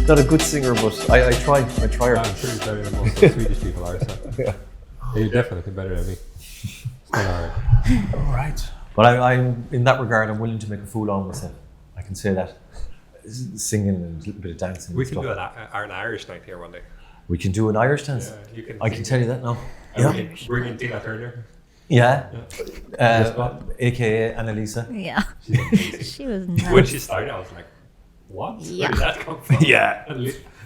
Not a good singer, but I try her. I'm sure he's better than most of the Swedish people are. So. Yeah. You're definitely better than me. Alright. All right. But I'm in that regard, I'm willing to make a fool of myself. I can say that. Singing and a little bit of dancing. We and can stuff. do an Irish night here one day. We can do an Irish dance. Yeah, you can. I can tell you that now. Yeah. Bring in Tina Turner. Yeah. AKA Annalisa. Yeah. She was nice. When she started, I was like, what? Yeah. Where did that come from? Yeah. A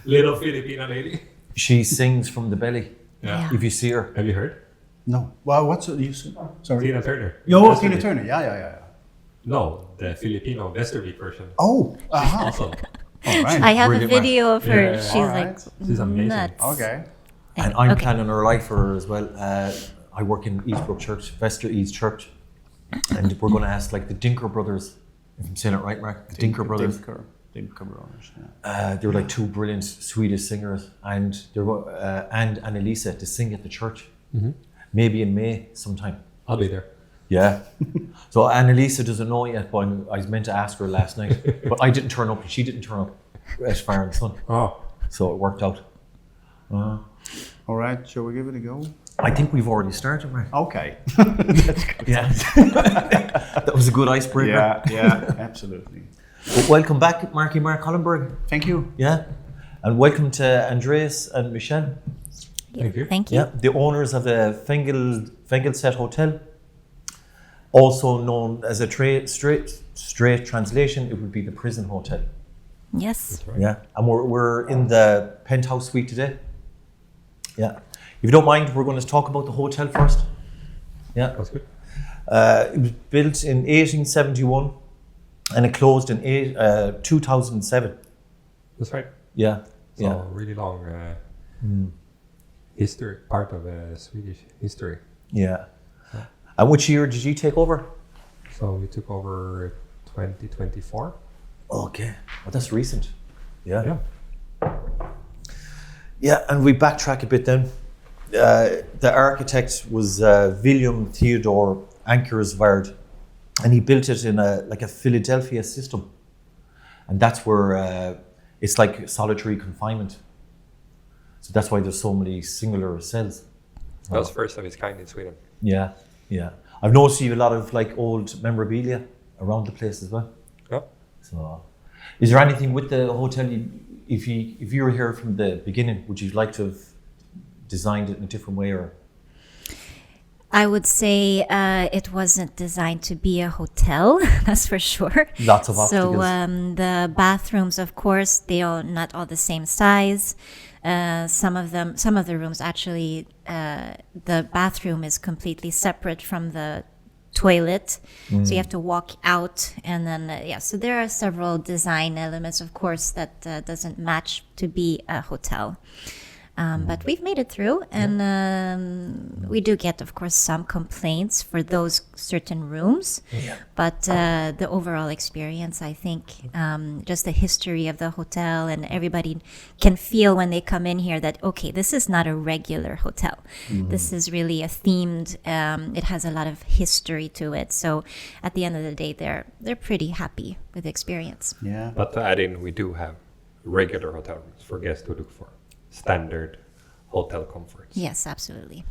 little Filipina lady. She sings from the belly. Yeah. If you see her. Have you heard? No. Well, what's you said? Sorry. Tina Turner. Yo, Västervik. Tina Turner. Yeah. No, the Filipino Västervik version. Oh, Awesome. all right. I have Brilliant, a video of her. Yeah. She's Alright. like She's amazing. nuts. Okay. And I'm Okay. planning her life for her as well. I work in Eastbrook Church, Vester East Church. And we're going to ask like the Dinker brothers, if I'm saying it right, Marc? The Dinker brothers. Dinker brothers. Yeah. They were like two brilliant Swedish singers. And they were, and Annalisa to sing at the church. Mm-hmm. Maybe in May sometime. I'll be there. Yeah. So Annalisa doesn't know yet, but I was meant to ask her last night. But I didn't turn up and she didn't turn up as far in the sun. Oh, So it worked out. All right. Shall we give it a go? I think we've already started, Marc. Okay. Yeah. That was a good icebreaker. Yeah. Absolutely. Well, welcome back, Marc Hollenberg. Thank you. Yeah. And welcome to Andreas and Michelle. thank you. Thank you. Yeah. The owners of the Fängelset Hotel. Also known as a straight translation, it would be the prison hotel. Yes. Right. Yeah. And we're in the penthouse suite today. Yeah. If you don't mind, we're going to talk about the hotel first. Yeah. That's good. It was built in 1871 and it closed in 2007. That's right. Yeah. So Yeah. really long history, part of Swedish history. Yeah. And which year did you take over? So we took over 2024. Okay. Well, that's recent. Yeah. Yeah. Yeah, and we backtrack a bit then. The architect was William Theodore Ankersvard, and he built it in a Philadelphia system. And that's where it's like solitary confinement. So that's why there's so many singular cells. That was first of its kind in Sweden. Yeah, yeah. I've noticed you have a lot of like old memorabilia around the place as well. Yeah. So, is there anything with the hotel? If you were here from the beginning, would you like to have designed it in a different way, or? I would say it wasn't designed to be a hotel, that's for sure. Lots of obstacles. So the bathrooms, of course, they are not all the same size. Some of the rooms actually, the bathroom is completely separate from the toilet, so you have to walk out, and then so there are several design elements, of course, that doesn't match to be a hotel. But we've made it through, and we do get, of course, some complaints for those certain rooms. Yeah. But the overall experience, I think, just the history of the hotel, and everybody can feel when they come in here that, okay, this is not a regular hotel. This is really a themed, it has a lot of history to it. So at the end of the day, they're pretty happy with the experience. Yeah. But to add in, we do have regular hotel rooms for guests to look for standard hotel comforts. Yes, absolutely.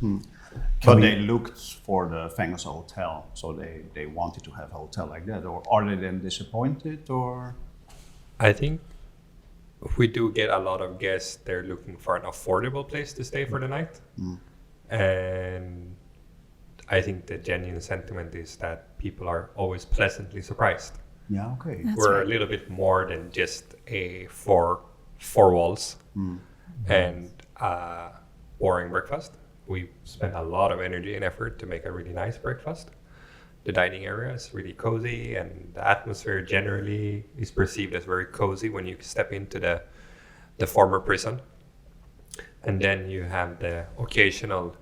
But they looked for the Fängelset Hotel, so they wanted to have a hotel like that, or are they then disappointed, or? I think we do get a lot of guests. They're looking for an affordable place to stay for the night, and I think the genuine sentiment is that people are always pleasantly surprised. Yeah, okay. That's We're right. a little bit more than just a four walls and boring breakfast. We spend a lot of energy and effort to make a really nice breakfast. The dining area is really cozy, and the atmosphere generally is perceived as very cozy when you step into the former prison. And then you have the occasional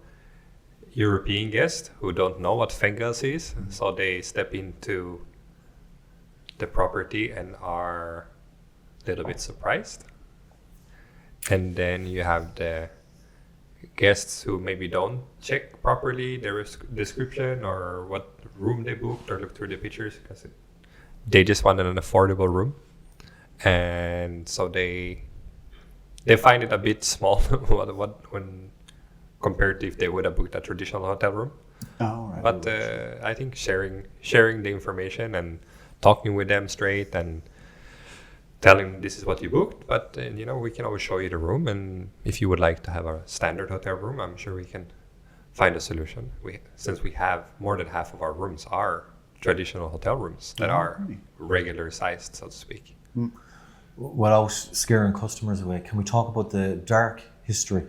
European guest who don't know what Fängelse is, so they step into the property and are a little bit surprised. And then you have the guests who maybe don't check properly their description or what room they booked or look through the pictures, because they just wanted an affordable room. and so they find it a bit small when compared to if they would have booked a traditional hotel room. Oh, right. But I think sharing the information and talking with them straight and telling them this is what you booked, but we can always show you the room, and if you would like to have a standard hotel room, I'm sure we can find a solution. Since we have more than half of our rooms are traditional hotel rooms that are regular sized, so to speak. Without scaring customers away, can we talk about the dark history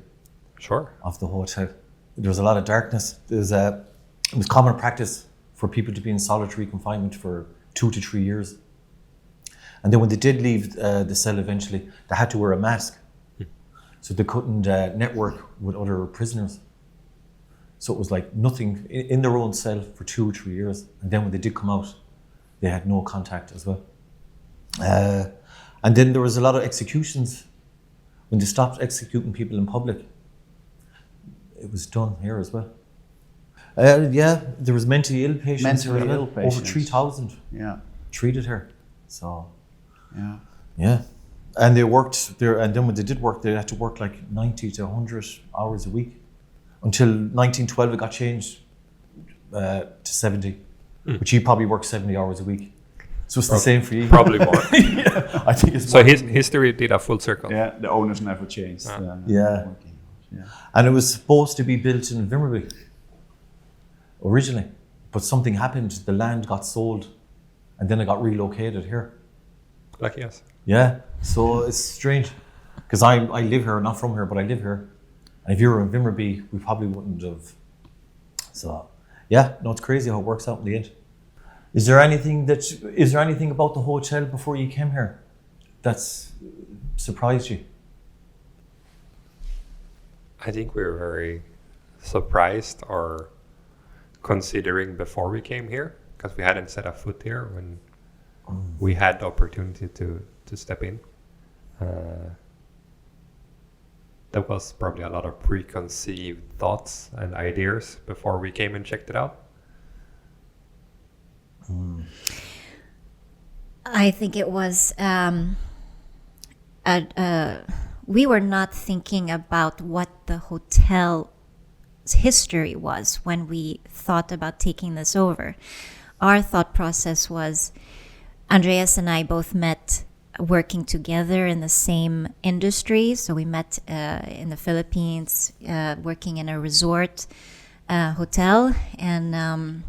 Sure. of the hotel? There was a lot of darkness. It was common practice for people to be in solitary confinement for 2 to 3 years. And then when they did leave the cell eventually, they had to wear a mask. So they couldn't network with other prisoners. So it was like nothing in their own cell for 2 or 3 years. And then when they did come out, they had no contact as well. And then there was a lot of executions. When they stopped executing people in public, it was done here as well. There was mentally ill patients here as well. Over 3,000 treated here. So, yeah. And they worked there, and then when they did work, they had to work like 90 to 100 hours a week. Until 1912, it got changed to 70, which he probably worked 70 hours a week. So it's the same for you. Probably more. Yeah, I think it's So more. history did a full circle. Yeah, the owners never changed. Yeah. And it was supposed to be built in Vimmerby originally, but something happened. The land got sold, and then it got relocated here. Lucky us. Yeah, so it's strange because I live here, not from here, but I live here. And if you were in Vimmerby, we probably wouldn't have. So, yeah, no, it's crazy how it works out in the end. Is there anything about the hotel before you came here that's surprised you? I think we were very surprised or considering before we came here, because we hadn't set a foot here when we had the opportunity to step in. There was probably a lot of preconceived thoughts and ideas before we came and checked it out. I think it was we were not thinking about what the hotel's history was when we thought about taking this over. Our thought process was Andreas and I both met working together in the same industry. So we met in the Philippines, working in a resort hotel. And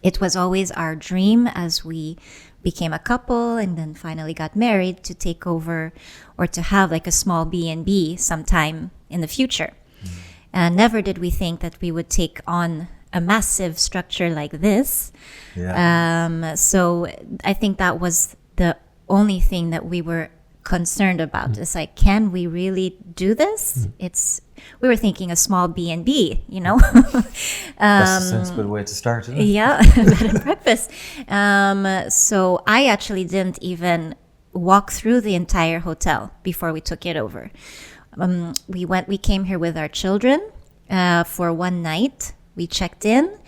it was always our dream as we became a couple and then finally got married to take over or to have like a small B&B sometime in the future. And never did we think that we would take on a massive structure like this. Yeah. So I think that was the only thing that we were concerned about. It's like, can we really do this? We were thinking a small B&B, That's a sensible way to start, isn't it? Yeah, bed and breakfast. So I actually didn't even walk through the entire hotel before we took it over. We came here with our children for one night. We checked in.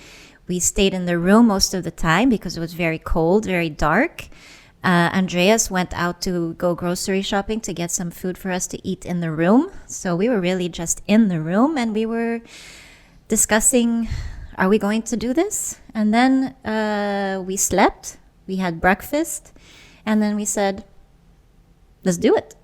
We stayed in the room most of the time because it was very cold, very dark. Andreas went out to go grocery shopping to get some food for us to eat in the room. So we were really just in the room and we were discussing, are we going to do this? And then we slept, we had breakfast, and then we said, let's do it.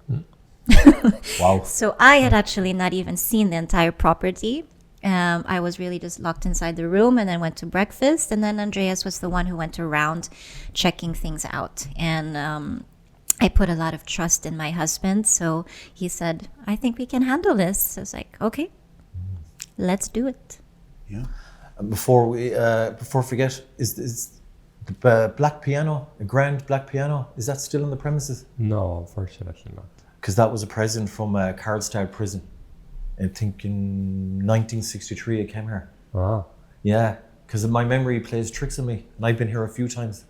Wow. So I had actually not even seen the entire property. I was really just locked inside the room and then went to breakfast. And then Andreas was the one who went around checking things out. And I put a lot of trust in my husband. So he said, I think we can handle this. So I was like, okay, let's do it. Yeah. Before we forget, is the black piano, a grand black piano, is that still on the premises? No, unfortunately not. Because that was a present from Carlstad prison. I think in 1963 it came here. Wow. Yeah, because my memory plays tricks on me. And I've been here a few times.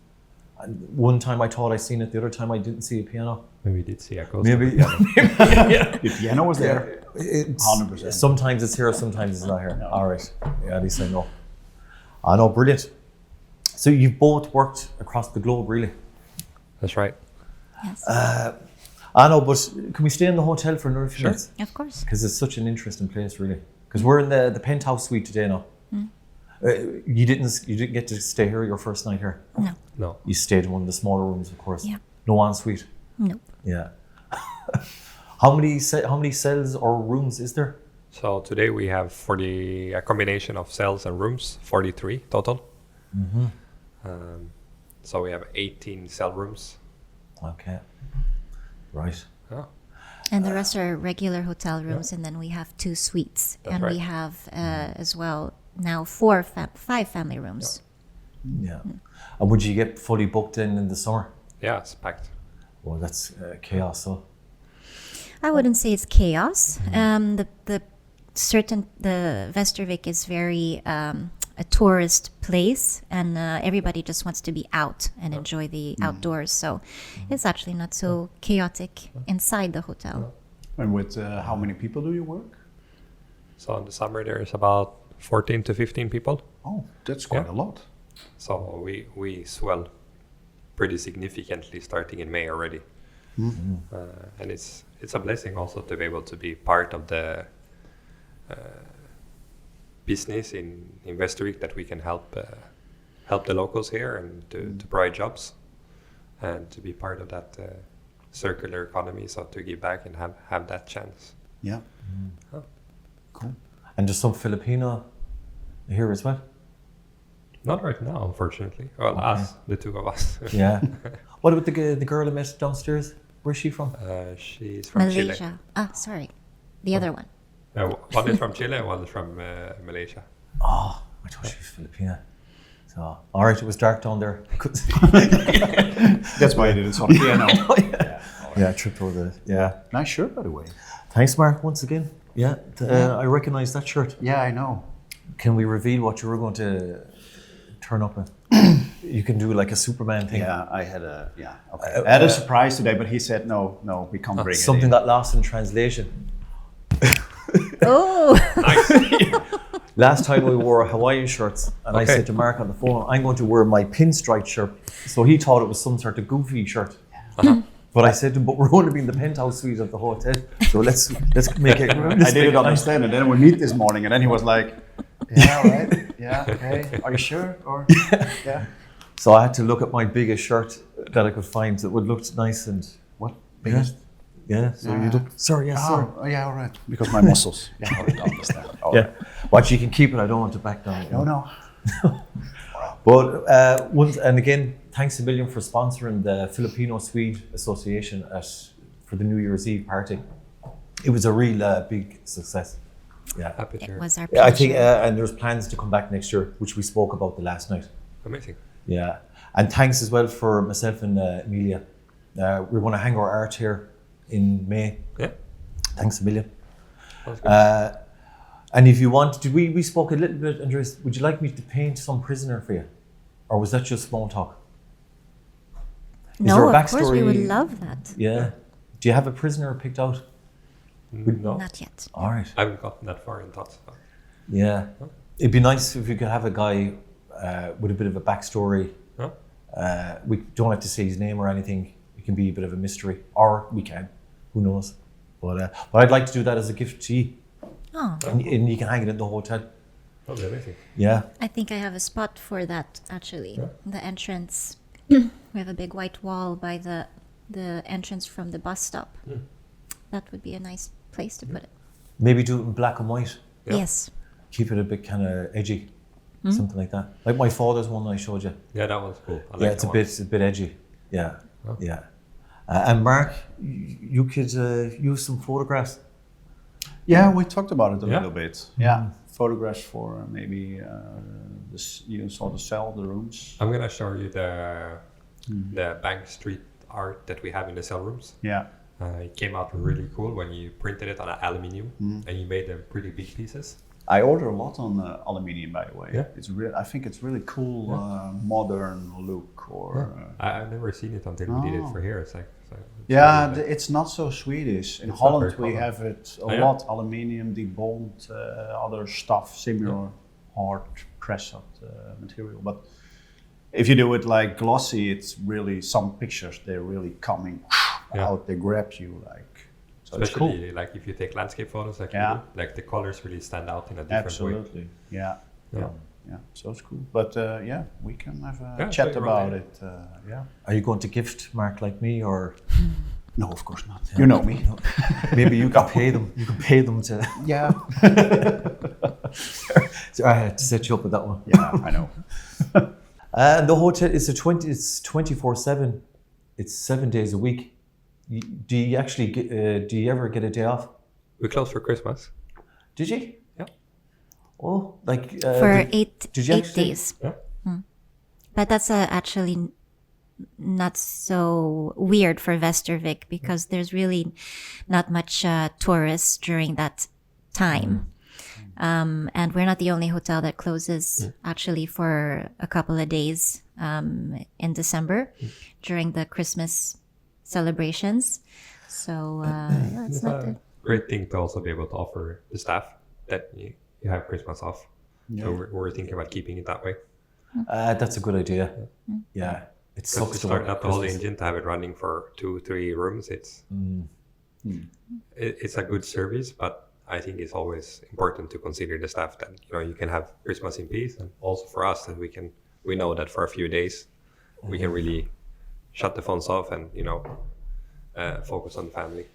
And one time I thought I seen it, the other time I didn't see a piano. Maybe we did see a ghost. Maybe. The piano was there. It's, 100%. Sometimes it's here, sometimes it's not here. No. All right. Yeah, at least I know. I know, brilliant. So you've both worked across the globe, really. That's right. Yes, I know, but can we stay in the hotel for another few minutes? of course. Because it's such an interesting place, really. Because we're in the penthouse suite today now. You didn't get to stay here your first night here. No, No. You stayed in one of the smaller rooms, of course. Yeah. No ensuite. no. Yeah. How many cells or rooms is there? So today we have a combination of cells and rooms, 43 total. So we have 18 cell rooms. Okay. Right. Oh, And the rest are regular hotel rooms, and then we have 2 suites, That's and we right. have as well now 5 family rooms. Yeah. And would you get fully booked in the summer? yeah, it's packed. Well, that's chaos. So. I wouldn't say it's chaos. The Västervik is very a tourist place, and everybody just wants to be out and enjoy the outdoors. So it's actually not so chaotic inside the hotel. And with how many people do you work? So in the summer there's about 14 to 15 people. Oh, that's quite Yeah. a lot. So we swell pretty significantly starting in May already. And it's a blessing also to be able to be part of the business in Västervik, that we can help the locals here and to provide jobs and to be part of that circular economy, so to give back and have that chance. Yeah. Oh. Cool. And there's some Filipino here as well? Not right now, unfortunately. Well, us, the 2 of us. Yeah. What about the girl I met downstairs? Where's she from? She's from Chile. Malaysia. Ah, sorry. The other one. One is from Chile and one is from Malaysia. Oh, I thought she was Filipina. So, all right, it was dark down there. That's why you didn't saw the piano. Yeah, I tripped over the. Yeah. Nice shirt, by the way. Thanks, Mark, once again. Yeah, I recognize that shirt. Yeah, I know. Can we reveal what you were going to turn up in? You can do like a Superman thing. Yeah, I had a Okay. I had a surprise today, but he said no, we can't bring Something it in. got lost in translation. Oh, Last time we wore Hawaiian shirts, and I Okay. said to Mark on the phone, I'm going to wear my pinstripe shirt. So he thought it was some sort of goofy shirt. But I said to him, but we're going to be in the penthouse suite of the hotel, so let's make it. I didn't understand, and then we meet this morning, and then he was like, "Yeah, all right, yeah, okay. Are you sure?" Or yeah. So I had to look at my biggest shirt that I could find that would look nice and What biggest? yeah. So Yeah. you look. Sorry, yes, sir. Oh, yeah, all right. Because my muscles. Yeah, all right, I understand. All Yeah. right. But you can keep it. I don't want to back down. No. But and again, thanks a million for sponsoring the Filipino-Swede Association for the New Year's Eve party. It was a real big success. Yeah. Happy to it hear. was our Yeah, I pleasure. think, and there's plans to come back next year, which we spoke about the last night. Amazing. Yeah, and thanks as well for myself and Amelia. We're going to hang our art here in May. Yeah. Thanks a million. Sounds good. And if you want, we spoke a little bit, Andreas, would you like me to paint some prisoner for you? Or was that just small talk? Is there No, a of course we would backstory? love that. Yeah. Do you have a prisoner picked out? No, Not yet. All right. I haven't gotten that far in thoughts. So. Yeah. It'd be nice if you could have a guy with a bit of a backstory. Huh? We don't have to say his name or anything. It can be a bit of a mystery. Or we can. Who knows? But I'd like to do that as a gift to you. Oh, And you can hang it in the hotel. That'll be amazing. Yeah. I think I have a spot for that actually. The entrance. We have a big white wall by the entrance from the bus stop. That would be a nice place to put it. Maybe do it in black and white. Yeah. Yes. Keep it a bit kind of edgy. Something like that. Like my father's one I showed you. Yeah, that one's cool. I Yeah, like it's that a bit edgy. Yeah. Oh. Yeah. And Mark, you could use some photographs. Yeah, we talked about it a Yeah. little bit. Yeah, photographs for maybe you saw the cell, the rooms. I'm gonna show you the Bank Street art that we have in the cell rooms. Yeah, It came out really cool when you printed it on aluminium and you made them pretty big pieces. I order a lot on aluminium, by the way. Yeah. It's real. I think it's really cool, modern look. Or I've never seen it until we did it Oh. for here. It's like yeah, really like- it's not so Swedish. In It's not Holland, very we common. have it a Oh, yeah? lot: aluminium, debond, other stuff, similar hard press material. But if you do it like glossy, it's really some pictures. They're really coming out. They grab you like. So it's cool. Especially like if you take landscape photos, like Yeah. you do, like the colors really stand out in a different way. Absolutely. Yeah. Yeah. Yeah. So it's cool. But yeah, we can have a Yeah, chat so you're about right. it. Yeah. Are you going to gift Mark like me, or No, of course not. You know me. maybe you can pay them? You can pay them to. Yeah. So I had to set you up with that one. Yeah, I know. The hotel is it's 24/7. It's 7 days a week. Do you actually do you ever get a day off? We close for Christmas. Did you? Yeah. Oh, like For did 8 you actually- days. Yeah. But that's actually not so weird for Västervik because there's really not much tourists during that time. And we're not the only hotel that closes actually for a couple of days in December during the Christmas celebrations. So yeah, it's It's not a the, great thing to also be able to offer the staff that you have Christmas off. So we're thinking about keeping it that way. That's a good idea. Yeah, it So sucks to to start work up at the whole Christmas. engine, to have it running for 2-3 rooms, it's a good service, but I think it's always important to consider the staff that you can have Christmas in peace, and also for us that we know that for a few days we can really shut the phones off and focus on the family.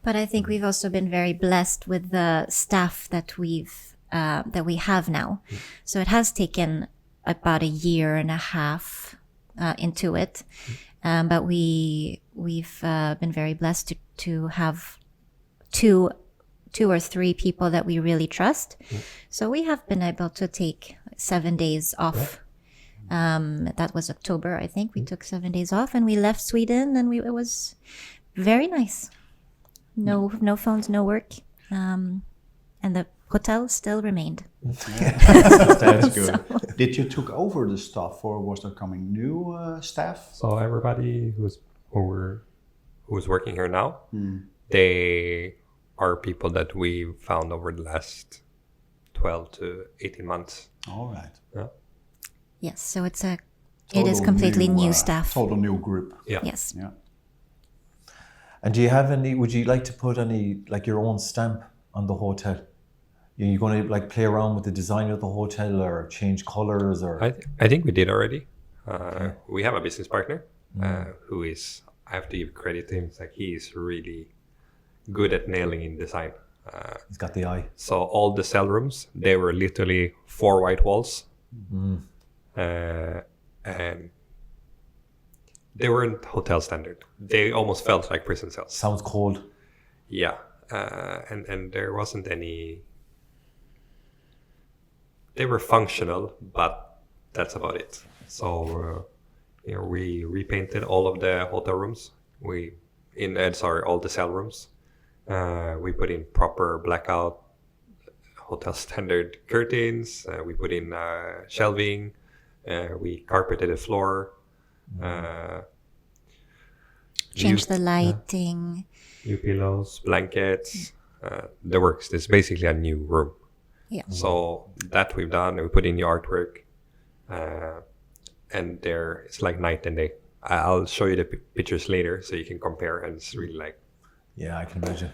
but I think we've also been very blessed with the staff that we have now. So it has taken about a year and a half into it, but we've been very blessed to have two or three people that we really trust. So we have been able to take 7 days off. That was October, I think. We took 7 days off and we left Sweden, and it was very nice. No phones, no work, and the hotel still remained. That's good. Did you took over the stuff, or was there coming new staff? So everybody who's working here now, they are people that we found over the last 12 to 18 months. All right. Yeah. Yes, so it is Total completely new staff. Total new group. Yeah. Yes. Yeah. And do you have any? Would you like to put any like your own stamp on the hotel? Are you going to like play around with the design of the hotel or change colors or? I think we did already. We have a business partner who is, I have to give credit to him, it's like he is really good at nailing in design. He's got the eye. So all the cell rooms, they were literally 4 white walls. And they weren't hotel standard. They almost felt like prison cells. Sounds cold. Yeah. And there wasn't any... They were functional, but that's about it. So we repainted all of the hotel rooms. All the cell rooms. We put in proper blackout hotel standard curtains. We put in shelving. We carpeted the floor. Change the lighting. New pillows, blankets, the works. It's basically a new room. Yeah. So that we've done. We put in the artwork, and it's like night and day. I'll show you the pictures later so you can compare, and it's really like Yeah, I can imagine.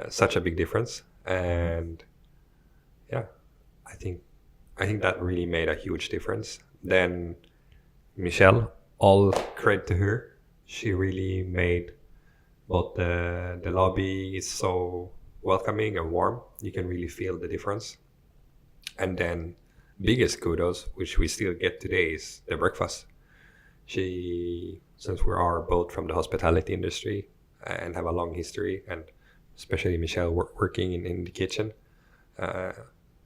such a big difference. And yeah, I think that really made a huge difference. Then Michelle, all credit to her. She really made both the lobby is so welcoming and warm. You can really feel the difference. And then biggest kudos, which we still get today, is the breakfast. Since we are both from the hospitality industry and have a long history, and especially Michelle working in the kitchen,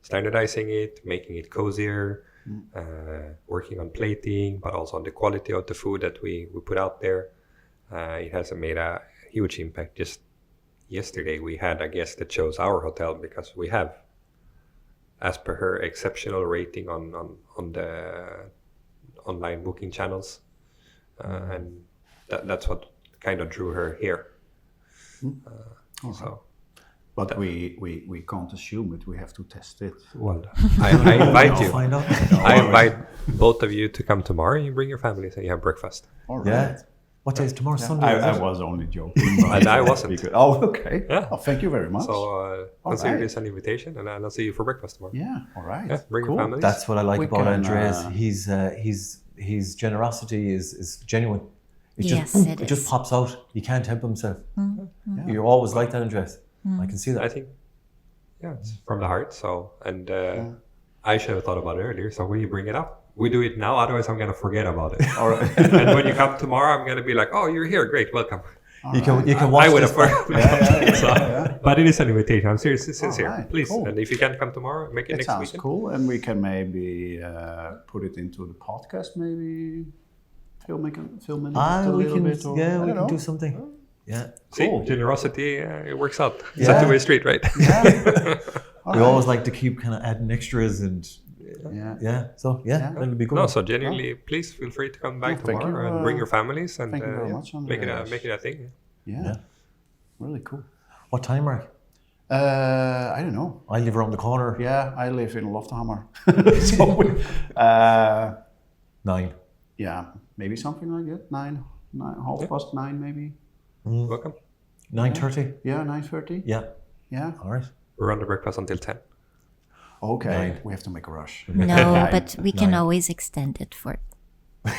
standardizing it, making it cozier, working on plating, but also on the quality of the food that we put out there. It has made a huge impact. Just yesterday we had a guest that chose our hotel because we have, as per her, exceptional rating on the online booking channels, and that's what kind of drew her here. So, But we can't assume it. We have to test it. well, I invite you. Find out. both of you to come tomorrow. You bring your families and you have breakfast. All right. Yeah. What day is tomorrow? Sunday. I is it? was only joking. but- And I wasn't. Oh, okay. Yeah. Oh, thank you very much. So All consider right. this an invitation, and I'll see you for breakfast tomorrow. Yeah, all right. Yeah, bring cool. your families. That's what I like We about can, Andreas. His generosity is genuine. It Yes, just, it just is. pops out. He can't help himself. Yeah. You're always like that, Andreas. I can see that. I think, it's from the heart. So, and I should have thought about it earlier. So when you bring it up, we do it now. Otherwise, I'm gonna forget about it. All right. And when you come tomorrow, I'm gonna be like, "Oh, you're here. Great, welcome." You can watch I would this have back. forgotten. So, but it is an invitation. I'm serious, sincere. right, Please, cool. and if you can come tomorrow, make it It next sounds weekend. cool, and we can maybe put it into the podcast, maybe film it a we little can, bit. Or, yeah, I we don't can do know. something. Yeah. See, Cool. generosity, it works out. It's Yeah. a two-way street, right? Yeah. All We right. always like to keep kind of adding extras and Yeah. So that'll be good. No, so genuinely, please feel free to come back No, thank tomorrow you, and bring your families and thank you very much, make it Andreas. a thing. Yeah. Really cool. What time, Mark? I don't know. I live around the corner. Yeah, I live in Loftahammer. So, 9. yeah, maybe something like that. 9, 9:30 maybe. Welcome. 9:30. Yeah, 9:30. Yeah. Yeah. All right. We're on the breakfast until 10. Okay, 9. we have to make a rush. No, but we can 9. always extend it for. I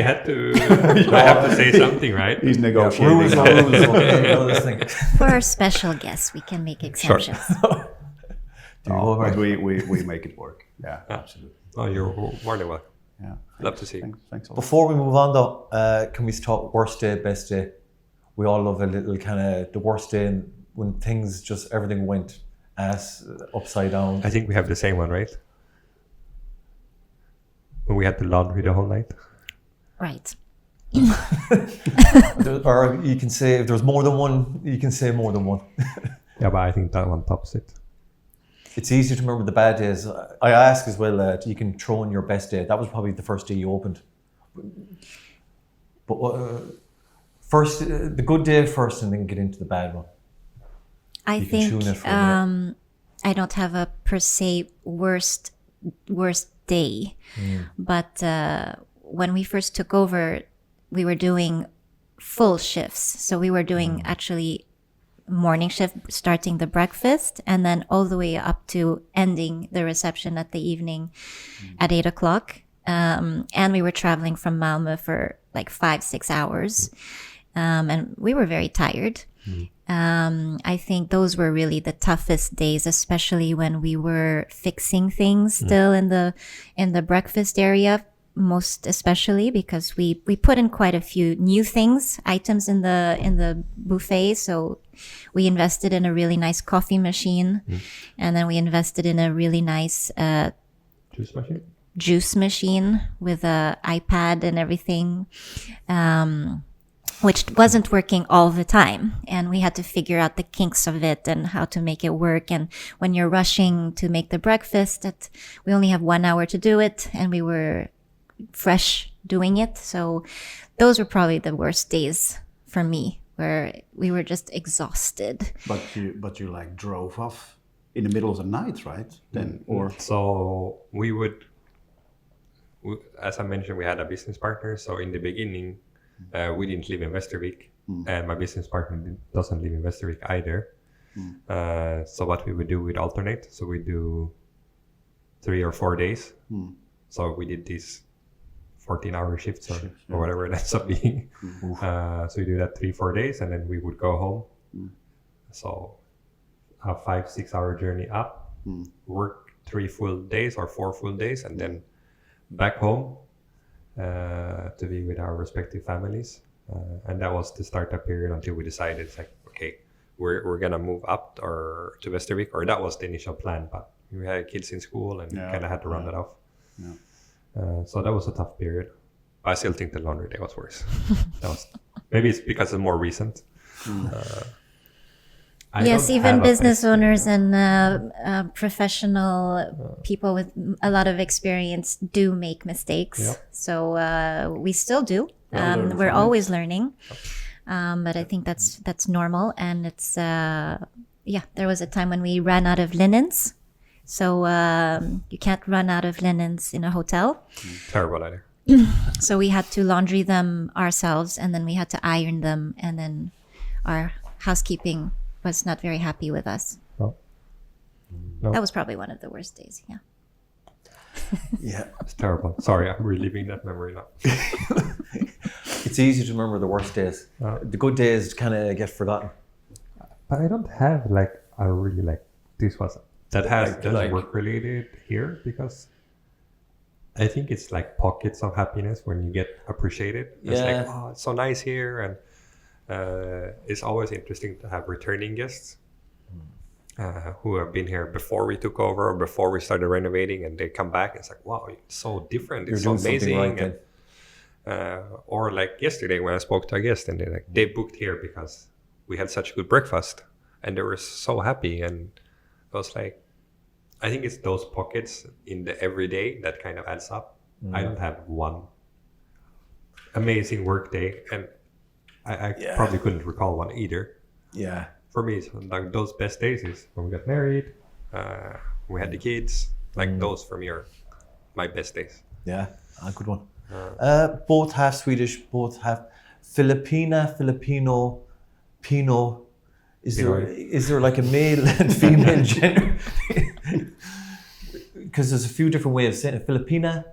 had to. I have to say something, right? He's Rules negotiating. are rules. Okay, you know this thing. For our special guests, we can make exceptions. Do you Oh, go, but Mark? we make it work. Yeah, absolutely. Oh, you're more than welcome. Yeah. Love to see you. Thanks a lot. Before we move on, though, can we talk worst day, best day? We all love a little kind of the worst day when things just everything went ass upside down. I think we have the same one, right? When we had the laundry the whole night. Right. Or you can say if there's more than one, you can say more than one. Yeah, but I think that one tops it. It's easy to remember the bad days. I ask as well, you can throw in your best day. That was probably the first day you opened. But first, the good day first and then get into the bad one. I You can think tune it for a minute. I don't have a per se worst day, but when we first took over, we were doing full shifts. So we were doing actually morning shift, starting the breakfast, and then all the way up to ending the reception at the evening at 8:00. And we were traveling from Malmö for like 5-6 hours, and we were very tired. I think those were really the toughest days, especially when we were fixing things still in the breakfast area, most especially because we put in quite a few new items in the buffet. So we invested in a really nice coffee machine, and then we invested in a really nice Juice machine? juice machine with a iPad and everything, which wasn't working all the time. And we had to figure out the kinks of it and how to make it work. And when you're rushing to make the breakfast, we only have 1 hour to do it, and we were fresh doing it. So those were probably the worst days for me, where we were just exhausted. But you like drove off in the middle of the night, right? Then or So as I mentioned, we had a business partner. So in the beginning, we didn't live in Västervik, and my business partner doesn't live in Västervik either. So what we would do, we'd alternate. So we do 3 or 4 days. So we did these 14-hour shifts or whatever it ends up being. So we do that 3-4 days, and then we would go home. So a 5-6 hour journey up, work 3 full days or 4 full days, and then back home to be with our respective families. And that was the startup period until we decided, it's like, okay, we're gonna move up or to Västervik, or that was the initial plan, but we had kids in school and kind of had to round it off. So that was a tough period. I still think the laundry day was worse. Maybe it's because it's more recent. I Yes, don't even have a business best day. owners and professional people with a lot of experience do make mistakes. Yep. So we still do. learn We're from always learning, but I think that's normal. And it's there was a time when we ran out of linens, So you can't run out of linens in a hotel. Terrible idea. So we had to laundry them ourselves, and then we had to iron them, and then our housekeeping was not very happy with us. No. No. That was probably one of the worst days. Yeah. Yeah. It's terrible. Sorry, I'm reliving that memory now. It's easy to remember the worst days. The good days kind of get forgotten. But I don't have like a really like this was that has Like- just like- work related here, because I think it's like pockets of happiness when you get appreciated. It's Yeah. like, oh, it's so nice here, and it's always interesting to have returning guests who have been here before we took over or before we started renovating, and they come back. It's like, wow, it's so different. It's You're so doing something amazing. right And, or like yesterday when I spoke to a guest, and they booked here because we had such good breakfast, and they were so happy. And I was like, I think it's those pockets in the everyday that kind of adds up. I don't have one amazing work day, and I Yeah. probably couldn't recall one either. Yeah. For me, it's like those best days is when we got married, we had the kids. Like those for me are my best days. Yeah. A good one. Both half Swedish, both half Filipino, Pino. Is there like a male and female gender? Because there's a few different ways of saying it. Filipino.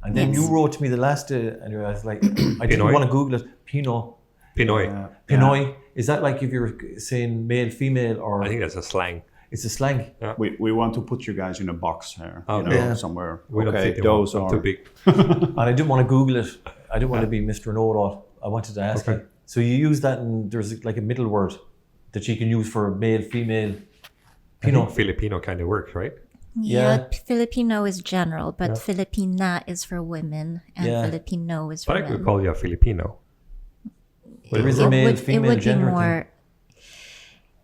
And then you wrote to me the last day, and I was like, I didn't Pinoy? want to Google it. Pinoy. Yeah. Is that like if you're saying male, female, or I think that's a slang. it's a slang? We want to put you guys in a box here, Yeah. somewhere. We don't Okay, fit in those one, are too big. And I didn't want to Google it. I didn't want to be Mr. Know-it-all. I wanted to ask Okay. you. So you use that, and there's like a middle word that you can use for male, female, I think Pino. Filipino kind of works, right? Yeah. Filipino is general, but Filipina is for women, and Yeah. Filipino is for But I could men. call you a Filipino. There is a male, it female would be gender thing. more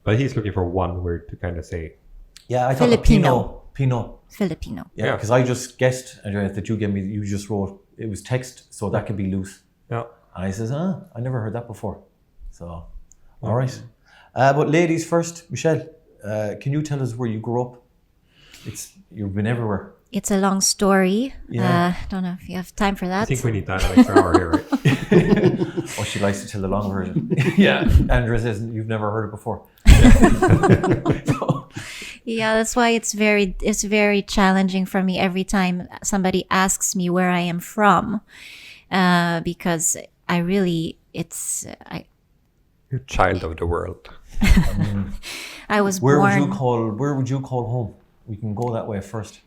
But he's looking for one word to kind of say. Yeah, I thought Filipino. Pino. Filipino. Yeah, Yeah. because I just guessed, Andreas, that you gave me. You just wrote it was text, so that could be loose. Yeah. And I says, I never heard that before. So, all right. But ladies first, Michelle, can you tell us where you grew up? You've been everywhere. It's a long story. Yeah. Don't know if you have time for I that. think we need to have an extra hour here, right? Oh, she likes to tell the long version. Yeah. Andrea says you've never heard it before. Yeah, that's why it's very challenging for me every time somebody asks me where I am from, because You're a child of the world. I was Where born would you call home? We can go that way first.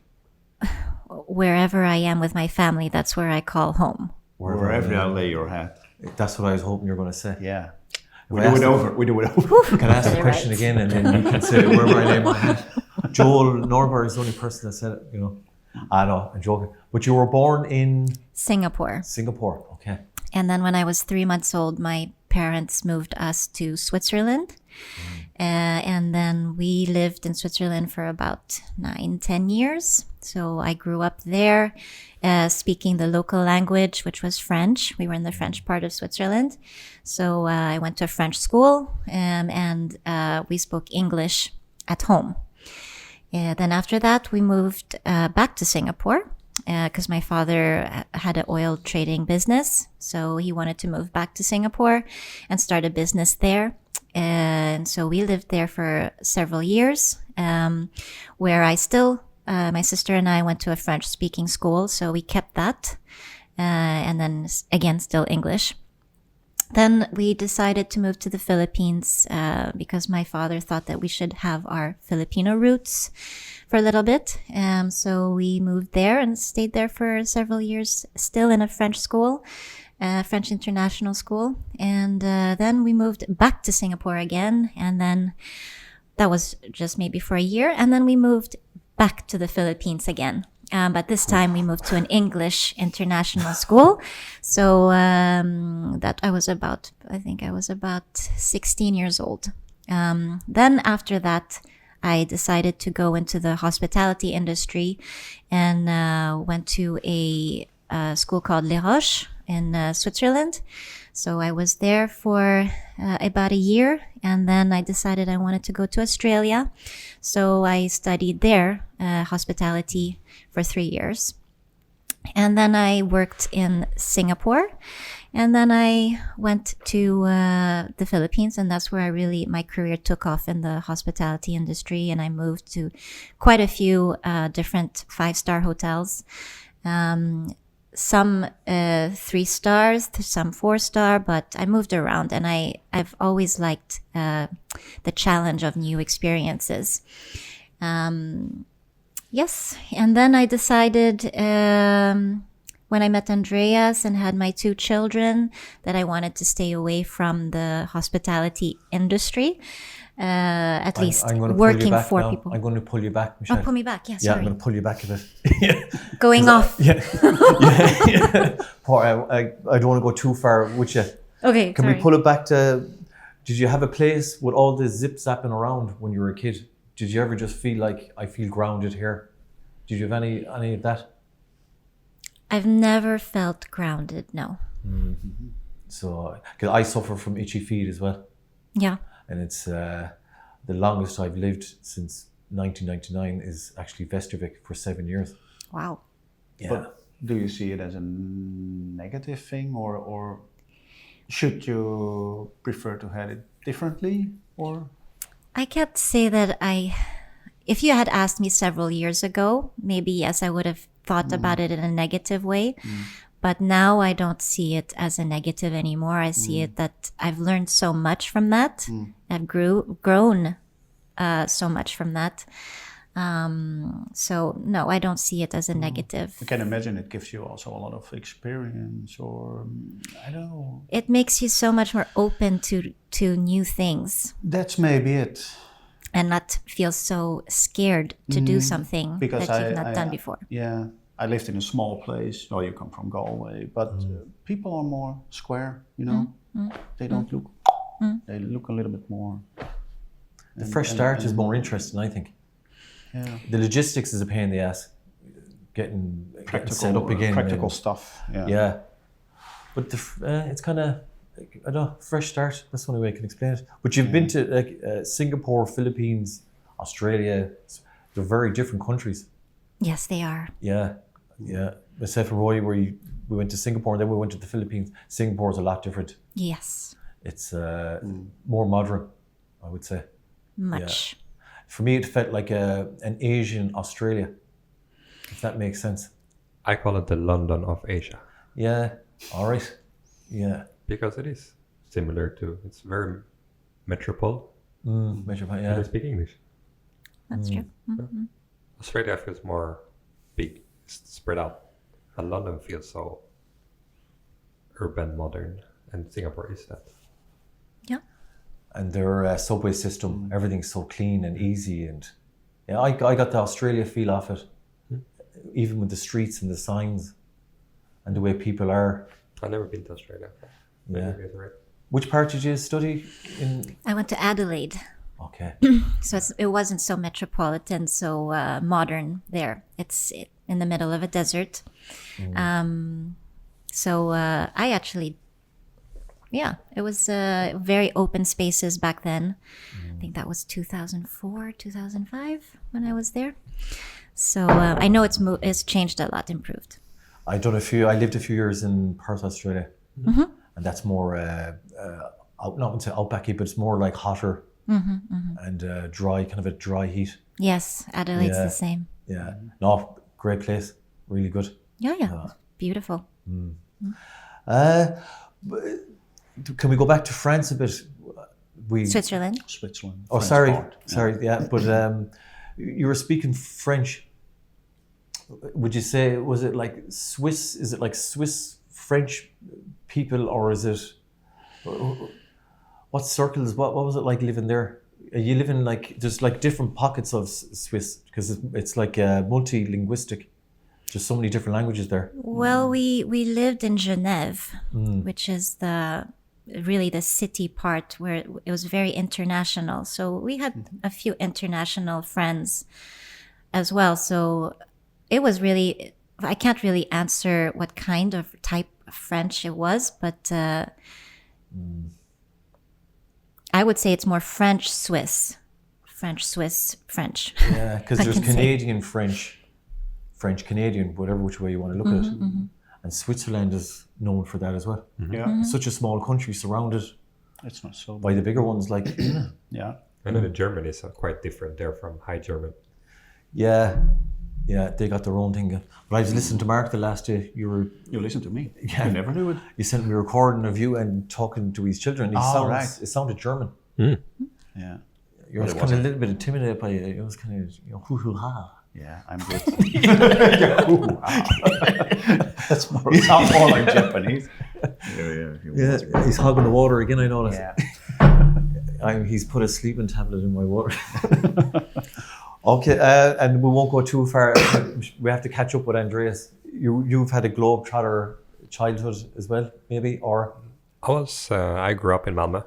wherever I am with my family. That's where I call home. wherever I lay your hat. That's what I was hoping you were going to say. Yeah. If We I do ask it the- over. We do it over. Can I ask the Right. question again, and then you can say wherever I lay my hat? Joel Norberg is the only person that said it. I know, I'm joking. But you were born in Singapore. Singapore. Okay. And then when I was 3 months old, my parents moved us to Switzerland. And then we lived in Switzerland for about 9-10 years. So I grew up there speaking the local language, which was French. We were in the French part of Switzerland. So I went to a French school and we spoke English at home. Then after that, we moved back to Singapore because my father had an oil trading business. So he wanted to move back to Singapore and start a business there. And so we lived there for several years, where my sister and I went to a French-speaking school, so we kept that. And then again, still English. Then we decided to move to the Philippines because my father thought that we should have our Filipino roots for a little bit. So we moved there and stayed there for several years, still in a French school, French international school. And then we moved back to Singapore again. And then that was just maybe for a year. And then we moved back to the Philippines again. But this time we moved to an English international school. So that I think I was about 16 years old. Then after that, I decided to go into the hospitality industry and went to a school called Les Roches in Switzerland. So I was there for about a year, and then I decided I wanted to go to Australia. So I studied there, hospitality, for 3 years. And then I worked in Singapore, and then I went to the Philippines, and that's where my career took off in the hospitality industry. And I moved to quite a few different 5-star hotels. Some 3 stars, some 4-star, but I moved around, and I've always liked the challenge of new experiences. Yes, and then I decided when I met Andreas and had my 2 children that I wanted to stay away from the hospitality industry. At least I'm gonna working pull you back for now. people. I'm going to pull you back, Michelle. Oh, pull me back. Yeah, Yeah, sorry. I'm going to pull you back a bit. Yeah. Going off. Yeah. Poor, I don't want to go too far with you. Okay, Can sorry. we pull it back to, did you have a place with all the zip zapping around when you were a kid? Did you ever just feel like, I feel grounded here? Did you have any of that? I've never felt grounded, no. So, because I suffer from itchy feet as well. Yeah. And it's the longest I've lived since 1999 is actually Västervik for 7 years. Wow. Yeah. But do you see it as a negative thing, or should you prefer to have it differently, or? I can't say that if you had asked me several years ago, maybe yes, I would have thought about it in a negative way. But now I don't see it as a negative anymore. I see it that I've learned so much from that. I've grown so much from that. So no, I don't see it as a negative. I can imagine it gives you also a lot of experience, or I don't know. It makes you so much more open to new things That's maybe it. and not feel so scared to do something Because that you've not done before. Yeah, I lived in a small place. Well, you come from Galway, but people are more square. You know, they don't look. They look a little bit more. The fresh start is more interesting, I think. Yeah. The logistics is a pain in the ass. Getting set up again. Practical and- stuff. Yeah. Yeah. But it's kind of, I don't know, fresh start. That's the only way I can explain it. But you've been to Singapore, Philippines, Australia. They're very different countries. Yes, they are. Yeah. Yeah. Myself and Roy, we went to Singapore and then we went to the Philippines. Singapore is a lot different. Yes, It's more modern, I would say. much. For me, it felt like an Asian Australia, if that makes sense. I call it the London of Asia Yeah. All right. Yeah. because it is similar to. It's very metropole. Metropolitan. Yeah. They speak English. That's true. Australia feels more big, spread out, and London feels so urban, modern, and Singapore is that. Yeah. And their subway system, everything's so clean and easy. And yeah, I got the Australia feel off it, even with the streets and the signs and the way people are. I've never been to Australia. Yeah. Maybe it's right. Which part did you study in? I went to Adelaide, Okay. so it wasn't so metropolitan, so modern there. It's in the middle of a desert. So I actually, it was very open spaces back then. I think that was 2004, 2005 when I was there. So I know it's changed a lot, improved. I lived a few years in Perth, Australia, and that's more not into outbacky, but it's more like hotter and dry, kind of a dry heat. Yes, Adelaide's Yeah. the same. Yeah, no, great place, really good. Yeah, beautiful. Can we go back to France a bit? Switzerland. Switzerland. Oh, French sorry, part. yeah, but you were speaking French. Would you say, was it like Swiss? Is it like Swiss French people, or is it? What circles? What was it like living there? Are you living like there's like different pockets of Swiss because it's like multi-linguistic. There's so many different languages there. Well, we lived in Genève, which is really the city part where it was very international. So we had a few international friends as well. So it was really, I can't really answer what kind of type French it was, but I would say it's more French-Swiss. French-Swiss, French. Yeah, because I there's can say. Canadian French, French Canadian, whatever which way you want to look at it. And Switzerland is known for that as well. Yeah, It's such a small country surrounded it's not so by the bigger ones. Like, Yeah, And then the German is quite different. They're from High German. yeah, they got their own thing. But I was listening to Marc the last day. You listen to me. Yeah. You never do it. sent me a recording of you and talking to his children. It sounded German. Yeah, You were kind of a little bit intimidated by it. It was kind of, hoo hoo ha. yeah, I'm good. That's more, sounds more like Japanese. Yeah, he's hogging the water again. I noticed. Yeah. He's put a sleeping tablet in my water. Okay, and we won't go too far. We have to catch up with Andreas. You've had a globetrotter childhood as well, maybe, or I grew up in Malmö,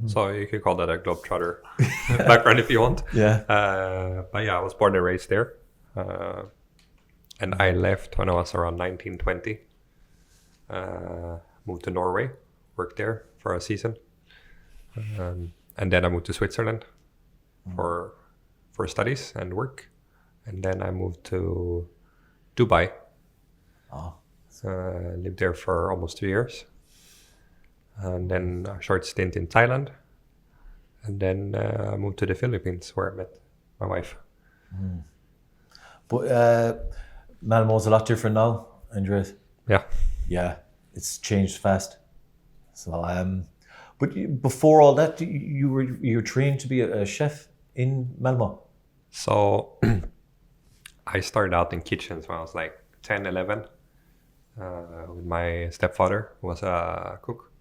so you could call that a globetrotter background if you want. yeah. But yeah, I was born and raised there, and I left when I was around 19, 20. Moved to Norway, worked there for a season, and then I moved to Switzerland for studies and work, and then I moved to Dubai. Lived there for almost 2 years, and then a short stint in Thailand, and then I moved to the Philippines where I met my wife. But Malmo's a lot different now, Andreas. Yeah. Yeah, it's changed fast. So, but before all that, you were trained to be a chef in Malmo. So I started out in kitchens when I was like 10, 11, with my stepfather, who was a cook.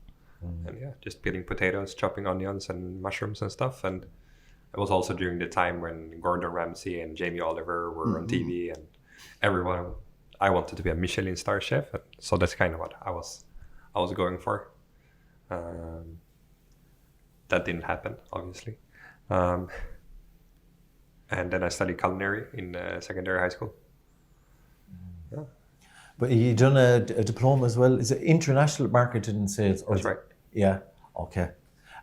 And yeah, just peeling potatoes, chopping onions and mushrooms and stuff. And it was also during the time when Gordon Ramsay and Jamie Oliver were on TV, and I wanted to be a Michelin star chef. And so that's kind of what I was going for. That didn't happen, obviously. And then I studied culinary in secondary high school. Yeah. But you done a diploma as well. Is it international marketing and sales? That's right. Yeah. Okay.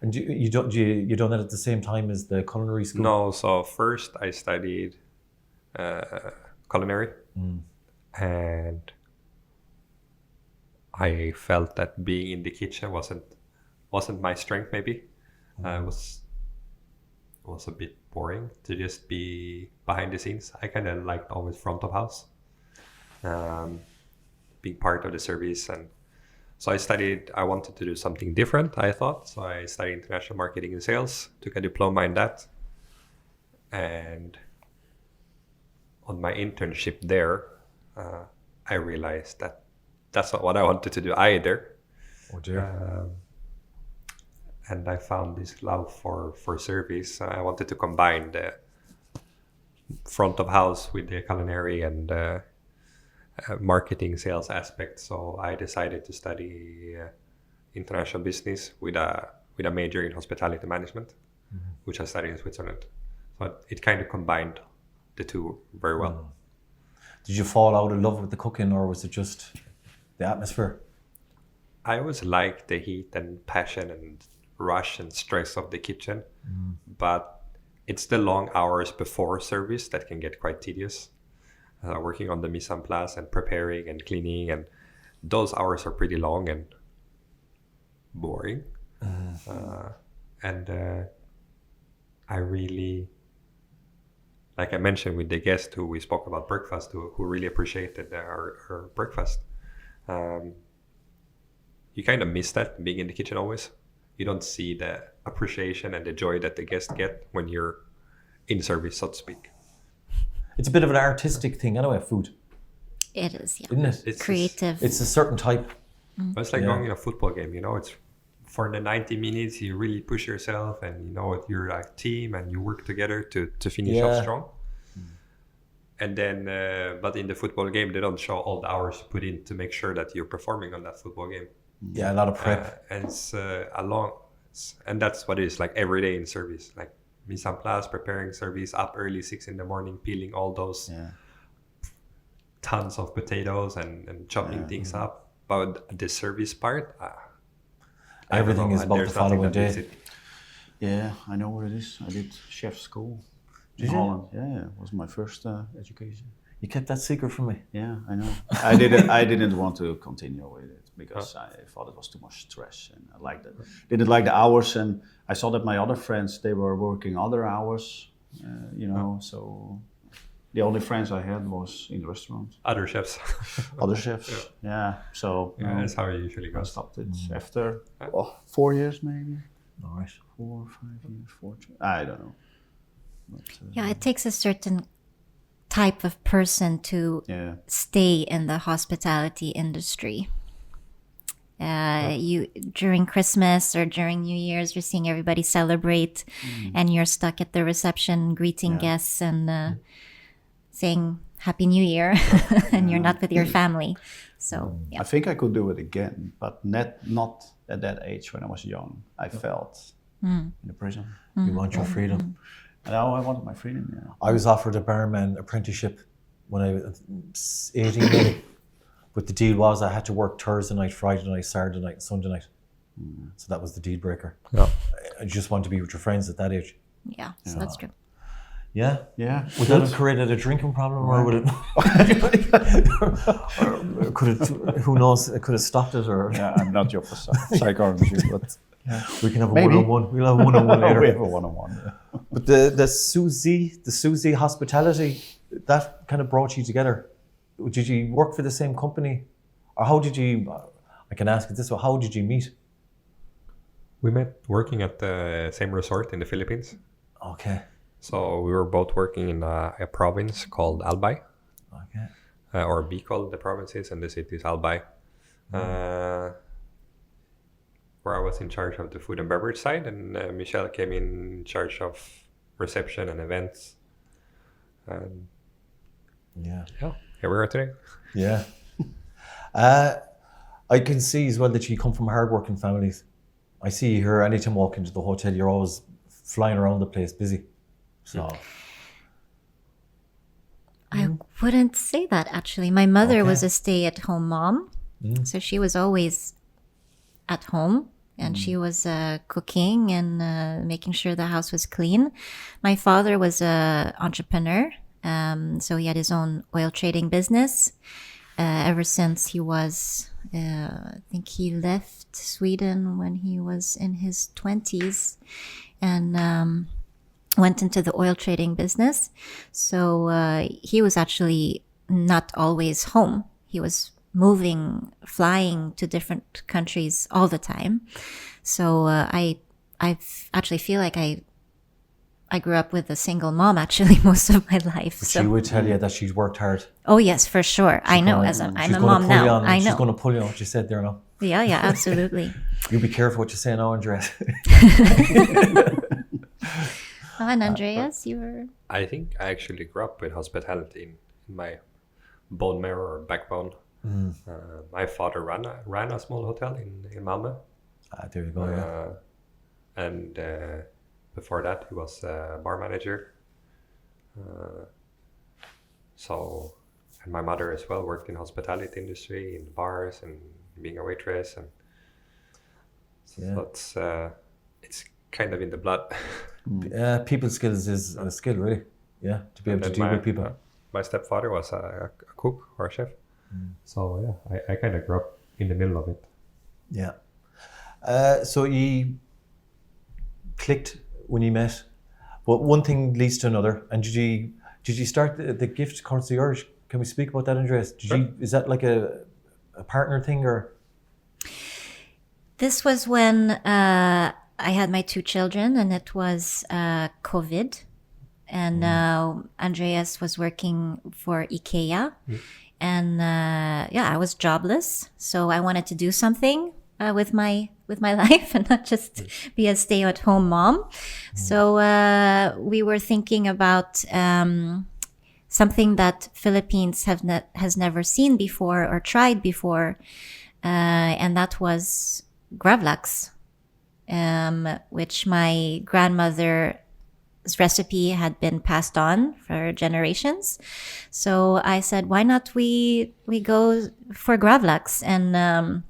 And you done that at the same time as the culinary school? No. So first I studied culinary, and I felt that being in the kitchen wasn't my strength. Maybe it was a bit boring to just be behind the scenes. I kind of liked always front of house, being part of the service. And so I wanted to do something different, I thought. So I studied international marketing and sales, took a diploma in that. And on my internship there, I realized that that's not what I wanted to do either. Oh dear. And I found this love for service. I wanted to combine the front of house with the culinary and marketing sales aspect. So I decided to study international business with a major in hospitality management, which I studied in Switzerland. So it kind of combined the two very well. Did you fall out of love with the cooking, or was it just the atmosphere? I always liked the heat and passion and rush and stress of the kitchen, but it's the long hours before service that can get quite tedious. Working on the mise en place and preparing and cleaning, and those hours are pretty long and boring. I really, like I mentioned with the guest who we spoke about breakfast, who really appreciated our breakfast. You kind of miss that being in the kitchen always. You don't see the appreciation and the joy that the guests get when you're in service, so to speak. It's a bit of an artistic thing anyway, food. It is, yeah. Isn't it? It's Creative. It's a certain type. It's like going in a football game, It's for the 90 minutes, you really push yourself, and you're a team and you work together to finish off strong. And then, but in the football game, they don't show all the hours you put in to make sure that you're performing on that football game. Yeah, a lot of prep. And it's and that's what it is like every day in service, like mise en place, preparing service, up early 6 a.m, peeling all those tons of potatoes and chopping things up. about the service part, I don't Everything know. is about There's the nothing following that makes day. it- Yeah, I know what it is. I did chef school in Did you? Holland. Yeah, it was my first education. You kept that secret from me. Yeah, I know. I didn't want to continue with it because I thought it was too much stress, and I liked it. Didn't like the hours, and I saw that my other friends, they were working other hours, So the only friends I had was in the restaurant, Other chefs. other chefs. Yeah, so Yeah, that's how it usually I goes. stopped it after 4 years, maybe All right. 4 or 5 years. I don't know. But, Yeah, it takes a certain type of person to yeah. stay in the hospitality industry. You during Christmas or during New Year's, you're seeing everybody celebrate, and you're stuck at the reception greeting guests and saying Happy New Year, and you're not with your family. So yeah, I think I could do it again, but not at that age when I was young. I felt in the prison. You want your freedom. Now I wanted my freedom. Yeah. I was offered a barman apprenticeship when I was 18 maybe. But the deal was I had to work Thursday night, Friday night, Saturday night, and Sunday night. So that was the deal breaker. Yeah. I just want to be with your friends at that age. yeah, so that's true. Yeah? Yeah. Would that have created a drinking problem or would it... or could it, who knows, it could have stopped it or... Yeah, I'm not your psychologist, but We can have a Maybe. one-on-one. We'll have a one-on-one we later. have a one-on-one. Yeah. But the Suzy hospitality, that kind of brought you together. Did you work for the same company? Or how did you, I can ask it this way, how did you meet? We met working at the same resort in the Philippines. Okay. So we were both working in a province called Albay, Okay. or Bicol, the province is, and the city is Albay, where I was in charge of the food and beverage side, and Michelle came in charge of reception and events. And Yeah. yeah, here we are today. Yeah. I can see as well that you come from hard-working families. I see you here anytime you walk into the hotel, you're always flying around the place, busy. So, I wouldn't say that actually. My mother Okay. was a stay-at-home mom, so she was always at home, and she was cooking and making sure the house was clean. My father was a entrepreneur, so he had his own oil trading business. Ever since he was, I think he left Sweden when he was in his 20s, and went into the oil trading business. So he was actually not always home. He was moving, flying to different countries all the time. So I actually feel like I grew up with a single mom actually most of my life. she So would tell you that she's worked hard. oh yes, for sure. I know. As I'm She's a gonna mom pull you now. on- I She's know. going to pull you on what you said there now. Yeah, absolutely. You be careful what you say now, Andreas. And Andreas, you were. I think I actually grew up with hospitality in my bone marrow or backbone. My father ran a small hotel in Malmö. There you go, yeah. And before that, he was a bar manager. And my mother as well worked in hospitality industry, in bars and being a waitress. And so it's kind of in the blood. People skills is a skill, really. Yeah, to be able to And deal with people. My stepfather was a cook or a chef. So yeah, I kind of grew up in the middle of it. Yeah. So you clicked when you met, but one thing leads to another. And did you start the gift concierge? Can we speak about that, Andreas? Is that like a partner thing or? This was when I had my 2 children, and it was COVID. And Andreas was working for IKEA. And I was jobless. So I wanted to do something with my life and not just be a stay-at-home mom. So we were thinking about something that Philippines has never seen before or tried before. And that was gravlax, which my grandmother recipe had been passed on for generations. So I said, why not we go for gravlax? And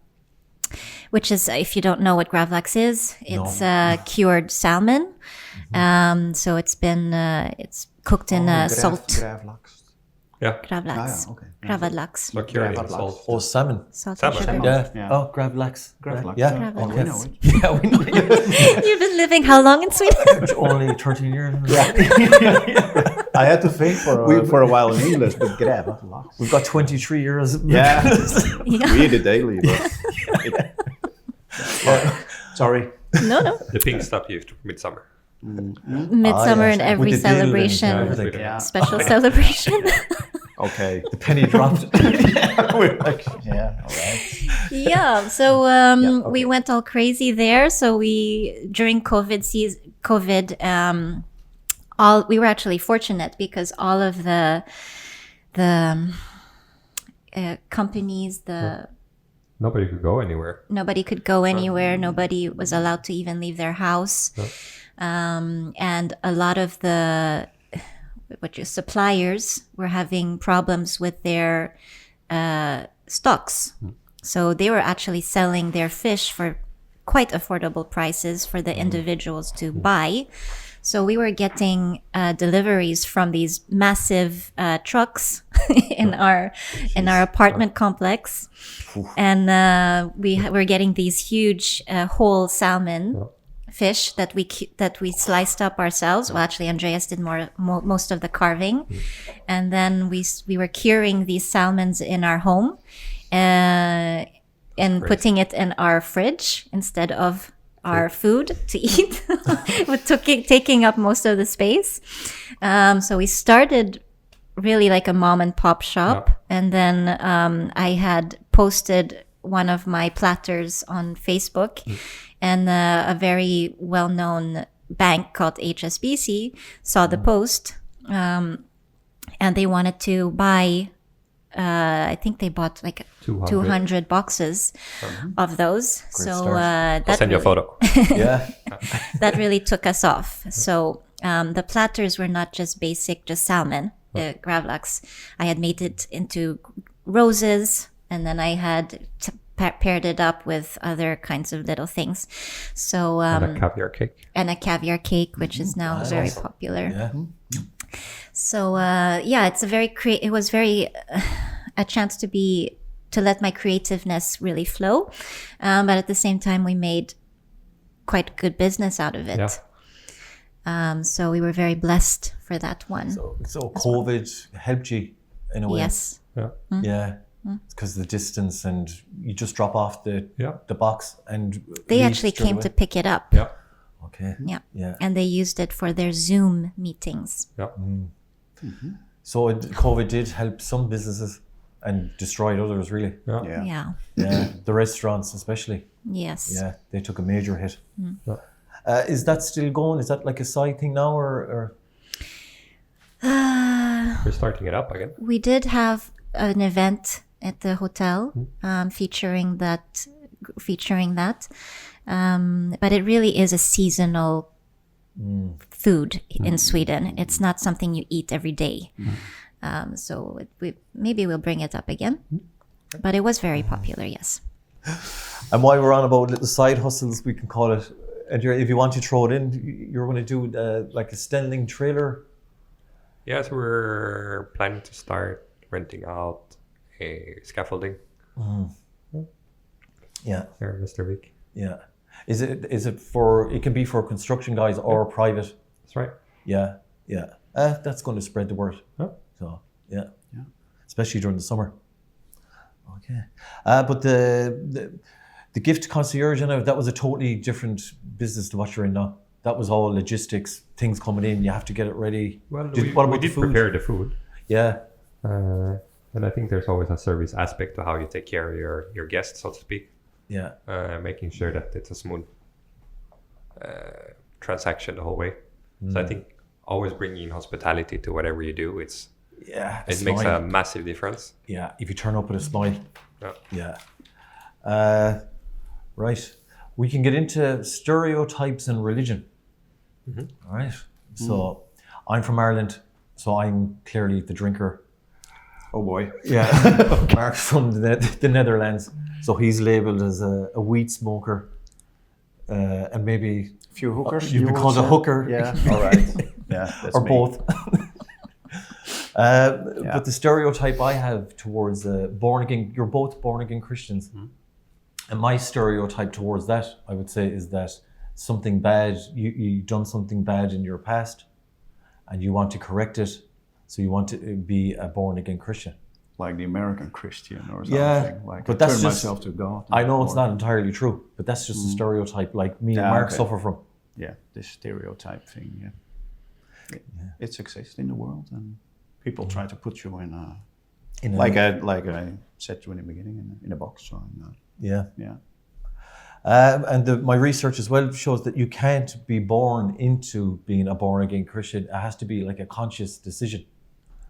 which is, if you don't know what gravlax is, it's cured salmon. So it's been it's cooked in salt. Gravlax. Yeah. Gravlax. Okay. Gravlax. So cured in Gravlax. salt. Oh, salmon. Salt and Salmon. sugar. Yeah. Yeah. Oh, gravlax. Gravlax. Yeah. Gravlax. Oh, we know it. Yeah, we know. You've been living how long in Sweden? Only 13 years. I had to think for a while in English, but gravlax. We've got 23 years. Yeah, Yeah. we eat it daily. But sorry. No. The pink stuff used for midsummer. Midsummer and every With the dill and celebration. everything. Yeah. Special celebration. Okay. The penny dropped. We're like, yeah, all right. Yeah. So okay. we went all crazy there. So during COVID, we were actually fortunate because all of the companies, Nobody could go anywhere. nobody could go anywhere. Nobody was allowed to even leave their house. And a lot of the suppliers were having problems with their stocks. So they were actually selling their fish for quite affordable prices for the individuals to buy. So we were getting deliveries from these massive trucks in our apartment complex, and we were getting these huge whole salmon fish that we sliced up ourselves. Well, actually, Andreas did most of the carving, and then we were curing these salmons in our home, and putting it in our fridge instead of our food to eat, with taking up most of the space. So we started really like a mom and pop shop, and then I had posted one of my platters on Facebook, and a very well-known bank called HSBC saw the post, and they wanted to buy. I think they bought like 200 boxes of those. Great so start. I'll send you a photo. Yeah. that really took us off. So the platters were not just basic, just salmon, gravlax. I had made it into roses, and then I had paired it up with other kinds of little things. So And a caviar cake. cake, which is now very popular. Yeah. So it was very a chance to let my creativeness really flow, but at the same time we made quite good business out of it. Yeah. So we were very blessed for that one. So COVID helped you in a way. Yes. Yeah. Yeah. Because the distance, and you just drop off the box, and They leave actually straight came away. to pick it up. Yeah. Okay. Yeah. Yeah. And they used it for their Zoom meetings. Yeah. So COVID did help some businesses and destroyed others, really. Yeah. Yeah. Yeah. Yeah. The restaurants, especially. Yes. Yeah, they took a major hit. Yeah. Is that still going? Is that like a side thing now, or? We're starting it up again. We did have an event at the hotel featuring that. But it really is a seasonal food in Sweden. It's not something you eat every day. So maybe we'll bring it up again. But it was very popular, yes. And while we're on about little side hustles, we can call it. And if you want to throw it in, you're going to do like a Stenling trailer. Yeah, so we're planning to start renting out a scaffolding Yeah, here in Västervik. yeah. Is it for? It can be for construction guys or private. That's right. Yeah, yeah. That's going to spread the word. Yeah. So yeah, especially during the summer. Okay, but the gift concierge, that was a totally different business to what you're in now. That was all logistics, things coming in. You have to get it ready. Well, What we about the did food? prepare the food. Yeah, And I think there's always a service aspect to how you take care of your guests, so to speak. yeah, Making sure that it's a smooth transaction the whole way. So I think always bringing hospitality to whatever you do, it makes a massive difference. Yeah, if you turn up with a smile. Yeah. Yeah. Right. We can get into stereotypes and religion. All right. So I'm from Ireland, so I'm clearly the drinker. Oh boy. Yeah, Marc's from the Netherlands, so he's labelled as a weed smoker, and maybe A few hookers. you'd be you called would a say? hooker. Yeah. All right. Yeah. That's or me. both. But the stereotype I have towards born again, you're both born again Christians, and my stereotype towards that, I would say, is that something bad, you done something bad in your past, and you want to correct it, so you want to be a born again Christian. Like the American Christian or something. Yeah, Like but I that's turn just- myself to God. I know it's or- not entirely true, but that's just a stereotype like me and Yeah, Mark okay. suffer from. Yeah, this stereotype thing. Yeah. It exists in the world, and people try to put you in a In a- like I said to you in the beginning in a box. Or Yeah. yeah. And my research as well shows that you can't be born into being a born again Christian. It has to be like a conscious decision.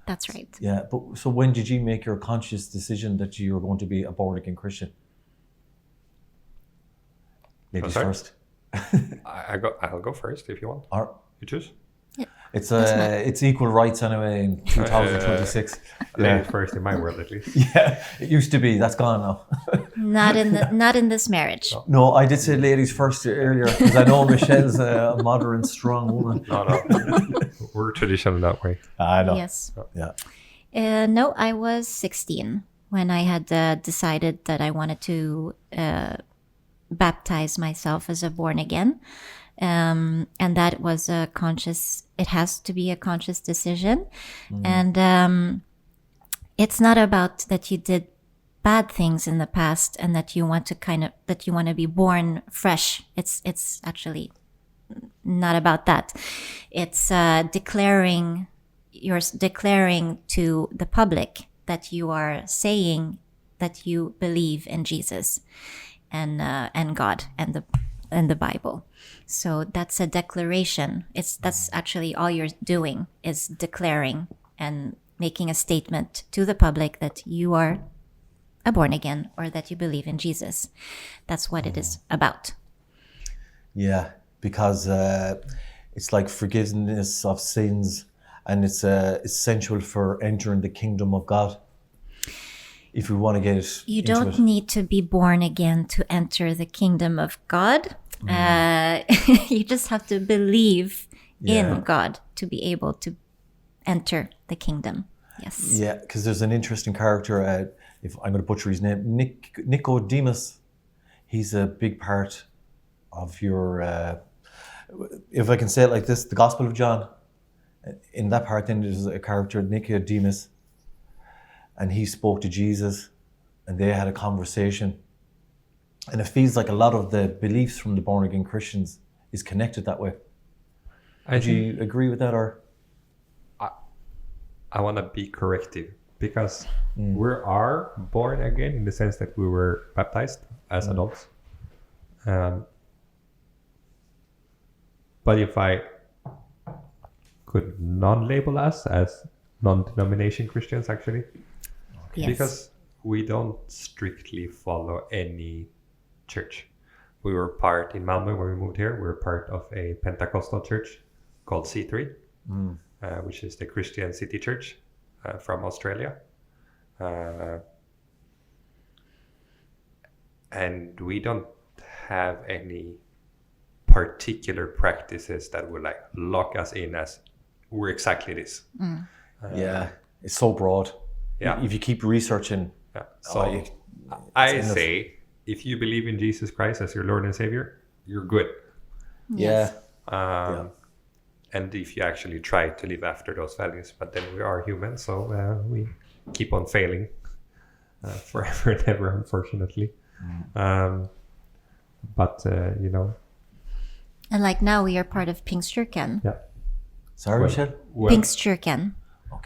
That's right. Yeah. But so when did you make your conscious decision that you were going to be a born again Christian? Ladies sorry? first. I'll go first if you want. Or, You choose. it's equal rights anyway in 2026. Ladies first in my world, at least. Yeah, it used to be. That's gone now. Not in this marriage. No, I did say ladies first earlier because I know Michelle's a modern, strong woman. No. We're traditional that way. I know. Yes. Yeah. No, I was 16 when I had decided that I wanted to baptize myself as a born again. And that was it has to be a conscious decision. And it's not about that you did bad things in the past and that you want to be born fresh. It's actually not about that. It's declaring to the public that you are saying that you believe in Jesus and God and the Bible. So that's a declaration. That's actually all you're doing is declaring and making a statement to the public that you are a born again or that you believe in Jesus. That's what it is about. Yeah, because it's like forgiveness of sins, and it's essential for entering the kingdom of God. If we want to get it, You into don't it. need to be born again to enter the kingdom of God. You just have to believe Yeah. in God to be able to enter the kingdom. Yes. Yeah, because there's an interesting character. If I'm going to butcher his name, Nicodemus. He's a big part of your. If I can say it like this, the Gospel of John. In that part, then there's a character Nicodemus, and he spoke to Jesus, and they had a conversation. And it feels like a lot of the beliefs from the born again Christians is connected that way. Do you agree with that, or? I want to be corrective because we are born again in the sense that we were baptized as adults. But if I could non-label us as non-denomination Christians, actually, Yes. because we don't strictly follow any church. We were part in Malmö when we moved here. We were part of a Pentecostal church called C3, which is the Christian City Church from Australia. And we don't have any particular practices that would like lock us in as we're exactly this. Yeah, it's so broad. Yeah. If you keep researching, Yeah. So I say, if you believe in Jesus Christ as your Lord and Savior, you're good. yeah, And if you actually try to live after those values, but then we are human, so we keep on failing forever and ever, unfortunately. But you know, And like now we are part of Pingstkyrkan. yeah. Sorry, Michelle. Pingstkyrkan.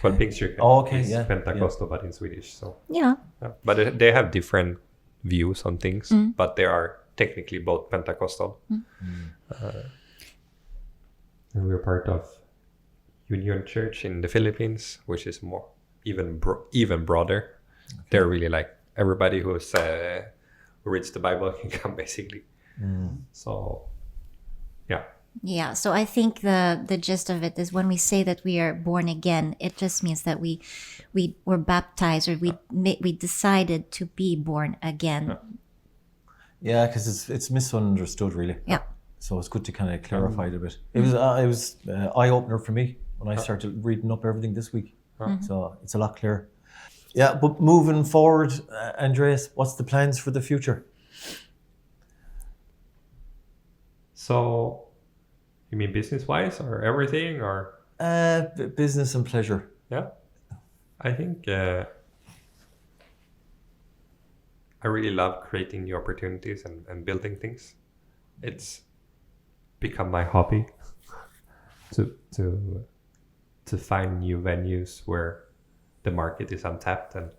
Well, Pingstkyrkan Oh, okay, is yeah, Pentecostal, but in Swedish. So, Yeah. but they have different views on things, but they are technically both Pentecostal. And we're part of Union Church in the Philippines, which is more even broader. Okay. They're really like everybody who reads the Bible can come, basically. So, yeah. Yeah, so I think the gist of it is when we say that we are born again, it just means that we were baptized, or we decided to be born again. Yeah, because it's misunderstood really. Yeah. So it's good to kind of clarify it a bit. It was eye opener for me when I started reading up everything this week. So it's a lot clearer. Yeah, but moving forward, Andreas, what's the plans for the future? So, you mean business-wise or everything, or? Business and pleasure. Yeah, I think I really love creating new opportunities and building things. It's become my hobby to find new venues where the market is untapped and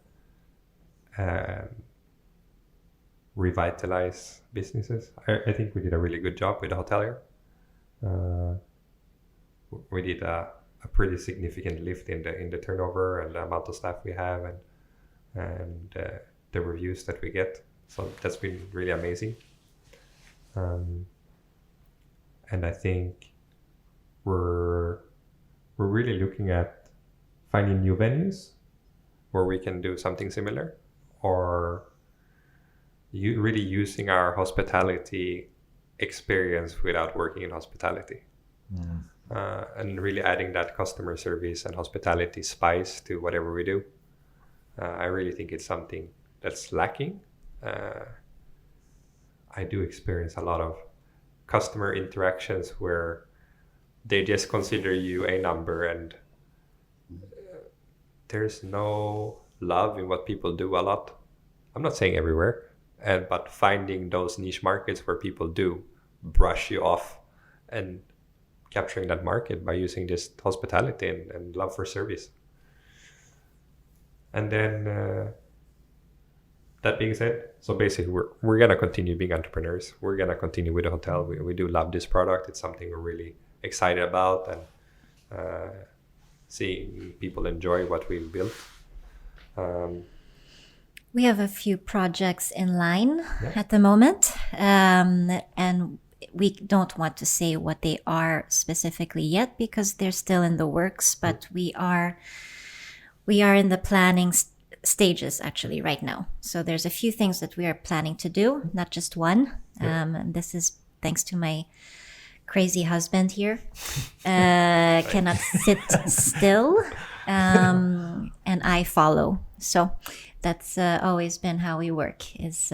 revitalize businesses. I think we did a really good job with the hotel here. We did a pretty significant lift in the turnover and the amount of staff we have and the reviews that we get. So that's been really amazing. And I think we're really looking at finding new venues where we can do something similar, or really using our hospitality experience without working in hospitality. And really adding that customer service and hospitality spice to whatever we do. I really think it's something that's lacking. I do experience a lot of customer interactions where they just consider you a number, and there's no love in what people do a lot. I'm not saying everywhere, but finding those niche markets where people do brush you off and capturing that market by using this hospitality and love for service. And then that being said, so basically we're gonna continue being entrepreneurs. We're gonna continue with the hotel. We do love this product. It's something we're really excited about, and seeing people enjoy what we've built. We have a few projects in line at the moment, and we don't want to say what they are specifically yet because they're still in the works, but we are in the planning stages actually right now. So there's a few things that we are planning to do, not just one. And this is thanks to my crazy husband here. Cannot sit still, and I follow. So that's always been how we work. He's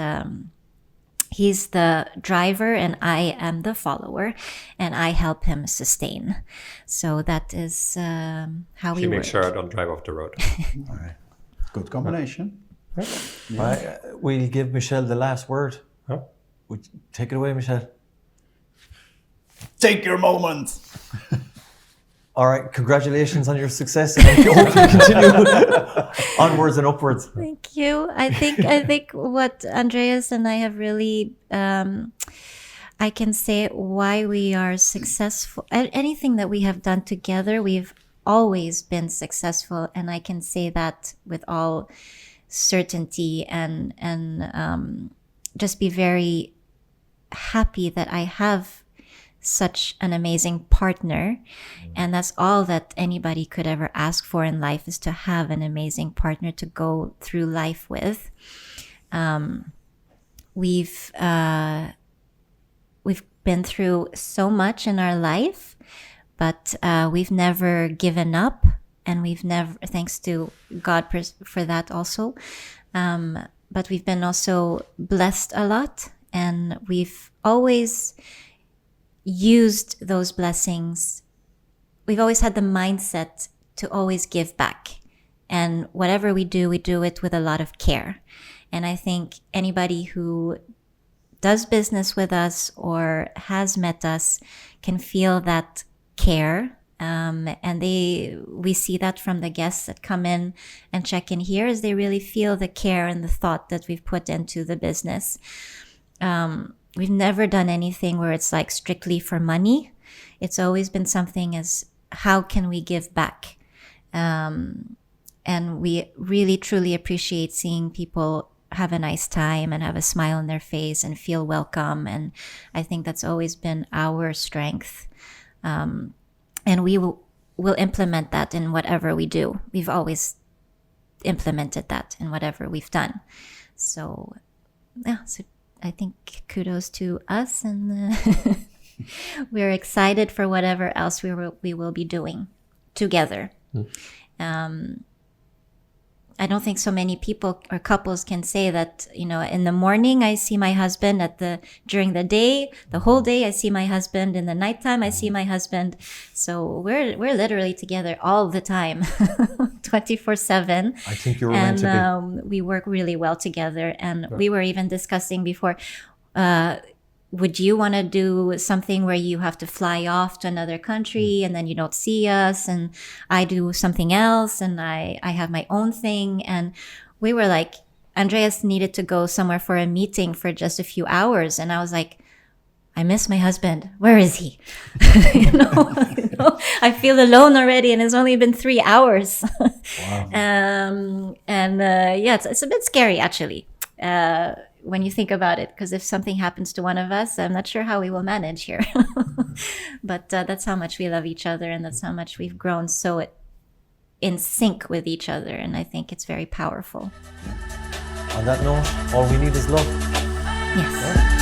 the driver and I am the follower, and I help him sustain. So that is how we She work. makes sure I don't drive off the road. All right. Good combination. We'll give Michelle the last word. Huh? Take it away, Michelle. Take your moment. All right, congratulations on your success, and I hope you continue onwards and upwards. Thank you. I think what Andreas and I have really, I can say why we are successful. Anything that we have done together, we've always been successful, and I can say that with all certainty and just be very happy that I have such an amazing partner. And that's all that anybody could ever ask for in life, is to have an amazing partner to go through life with. We've been through so much in our life, but we've never given up, and we've never, thanks to God for that also. But we've been also blessed a lot, and we've always used those blessings. We've always had the mindset to always give back. And whatever we do it with a lot of care. And I think anybody who does business with us or has met us can feel that care. And we see that from the guests that come in and check in here, as they really feel the care and the thought that we've put into the business. We've never done anything where it's like strictly for money. It's always been something as, how can we give back? And we really, truly appreciate seeing people have a nice time and have a smile on their face and feel welcome. And I think that's always been our strength. And we'll implement that in whatever we do. We've always implemented that in whatever we've done. So, yeah, so I think kudos to us, and we're excited for whatever else we will be doing together. I don't think so many people or couples can say that, you know, in the morning I see my husband, during the day, the whole day I see my husband, in the nighttime I see my husband. So we're literally together all the time, 24/7. I think you're meant to be. And we work really well together. And we were even discussing before, would you want to do something where you have to fly off to another country and then you don't see us, and I do something else and I have my own thing? And we were like, Andreas needed to go somewhere for a meeting for just a few hours. And I was like, I miss my husband. Where is he? you know, I feel alone already, and it's only been 3 hours. Wow. Yeah, it's a bit scary actually. When you think about it, because if something happens to one of us, I'm not sure how we will manage here. But that's how much we love each other, and that's how much we've grown so in sync with each other, and I think it's very powerful. On that note, all we need is love. Yes.